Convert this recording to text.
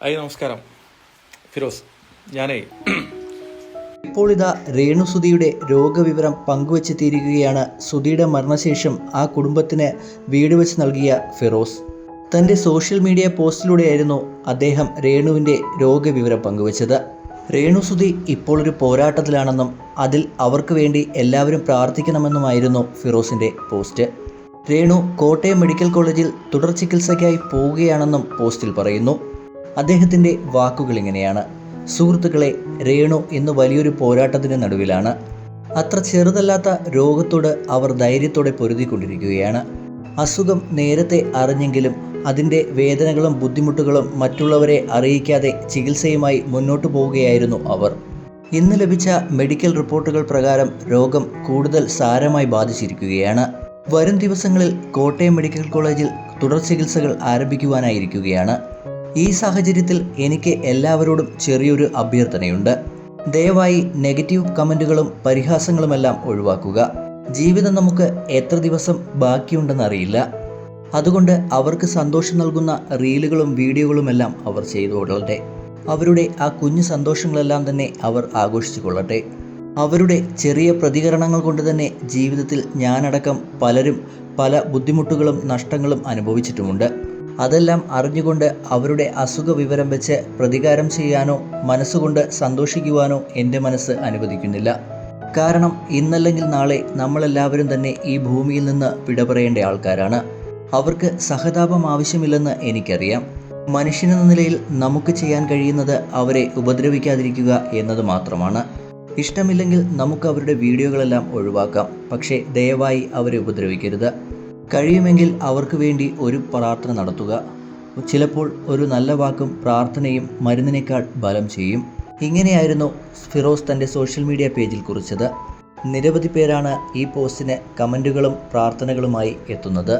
നമസ്കാരം ഫിറോസ്. ഞാനേ ഇപ്പോൾ ഇതാ രേണുസുധിയുടെ രോഗവിവരം പങ്കുവച്ചെത്തിയിരിക്കുകയാണ്. സുധിയുടെ മരണശേഷം ആ കുടുംബത്തിന് വീട് വെച്ച് നൽകിയ ഫിറോസ്. തൻ്റെ സോഷ്യൽ മീഡിയ പോസ്റ്റിലൂടെയായിരുന്നു അദ്ദേഹം രേണുവിൻ്റെ രോഗവിവരം പങ്കുവച്ചത്. രേണുസുധി ഇപ്പോൾ ഒരു പോരാട്ടത്തിലാണെന്നും അതിൽ അവർക്ക് വേണ്ടി എല്ലാവരും പ്രാർത്ഥിക്കണമെന്നുമായിരുന്നു ഫിറോസിൻ്റെ പോസ്റ്റ്. രേണു കോട്ടയം മെഡിക്കൽ കോളേജിൽ തുടർ ചികിത്സയ്ക്കായി പോവുകയാണെന്നും പോസ്റ്റിൽ പറയുന്നു. അദ്ദേഹത്തിൻ്റെ വാക്കുകൾ ഇങ്ങനെയാണ്: സുഹൃത്തുക്കളെ, രേണു ഇന്ന് വലിയൊരു പോരാട്ടത്തിന് നടുവിലാണ്. അത്ര ചെറുതല്ലാത്ത രോഗത്തോട് അവർ ധൈര്യത്തോടെ പൊരുതിക്കൊണ്ടിരിക്കുകയാണ്. അസുഖം നേരത്തെ അറിഞ്ഞെങ്കിലും അതിൻ്റെ വേദനകളും ബുദ്ധിമുട്ടുകളും മറ്റുള്ളവരെ അറിയിക്കാതെ ചികിത്സയുമായി മുന്നോട്ടു പോവുകയായിരുന്നു അവർ. ഇന്ന് ലഭിച്ച മെഡിക്കൽ റിപ്പോർട്ടുകൾ പ്രകാരം രോഗം കൂടുതൽ സാരമായി ബാധിച്ചിരിക്കുകയാണ്. വരും ദിവസങ്ങളിൽ കോട്ടയം മെഡിക്കൽ കോളേജിൽ തുടർ ചികിത്സകൾ ആരംഭിക്കുവാനായിരിക്കുകയാണ്. ഈ സാഹചര്യത്തിൽ എനിക്ക് എല്ലാവരോടും ചെറിയൊരു അഭ്യർത്ഥനയുണ്ട്. ദയവായി നെഗറ്റീവ് കമൻറ്റുകളും പരിഹാസങ്ങളുമെല്ലാം ഒഴിവാക്കുക. ജീവിതം നമുക്ക് എത്ര ദിവസം ബാക്കിയുണ്ടെന്നറിയില്ല. അതുകൊണ്ട് അവർക്ക് സന്തോഷം നൽകുന്ന റീലുകളും വീഡിയോകളുമെല്ലാം അവർ ചെയ്തുകൊള്ളട്ടെ. അവരുടെ ആ കുഞ്ഞു സന്തോഷങ്ങളെല്ലാം തന്നെ അവർ ആഘോഷിച്ചു കൊള്ളട്ടെ. അവരുടെ ചെറിയ പ്രതികരണങ്ങൾ കൊണ്ട് തന്നെ ജീവിതത്തിൽ ഞാനടക്കം പലരും പല ബുദ്ധിമുട്ടുകളും നഷ്ടങ്ങളും അനുഭവിച്ചിട്ടുമുണ്ട്. അതെല്ലാം അറിഞ്ഞുകൊണ്ട് അവരുടെ അസുഖ വിവരം വെച്ച് പ്രതികാരം ചെയ്യാനോ മനസ്സുകൊണ്ട് സന്തോഷിക്കുവാനോ എൻ്റെ മനസ്സ് അനുവദിക്കുന്നില്ല. കാരണം ഇന്നല്ലെങ്കിൽ നാളെ നമ്മളെല്ലാവരും തന്നെ ഈ ഭൂമിയിൽ നിന്ന് വിട പറയേണ്ട ആൾക്കാരാണ്. അവർക്ക് സഹതാപം ആവശ്യമില്ലെന്ന് എനിക്കറിയാം. മനുഷ്യനെന്ന നിലയിൽ നമുക്ക് ചെയ്യാൻ കഴിയുന്നത് അവരെ ഉപദ്രവിക്കാതിരിക്കുക എന്നത് മാത്രമാണ്. ഇഷ്ടമില്ലെങ്കിൽ നമുക്ക് അവരുടെ വീഡിയോകളെല്ലാം ഒഴിവാക്കാം. പക്ഷേ ദയവായി അവരെ ഉപദ്രവിക്കരുത്. കഴിയുമെങ്കിൽ അവർക്ക് വേണ്ടി ഒരു പ്രാർത്ഥന നടത്തുക. ചിലപ്പോൾ ഒരു നല്ല വാക്കും പ്രാർത്ഥനയും മരുന്നിനേക്കാൾ ബലം ചെയ്യും. ഇങ്ങനെയായിരുന്നു ഫിറോസ് തൻ്റെ സോഷ്യൽ മീഡിയ പേജിൽ കുറിച്ചത്. നിരവധി പേരാണ് ഈ പോസ്റ്റിന് കമൻറ്റുകളും പ്രാർത്ഥനകളുമായി എത്തുന്നത്.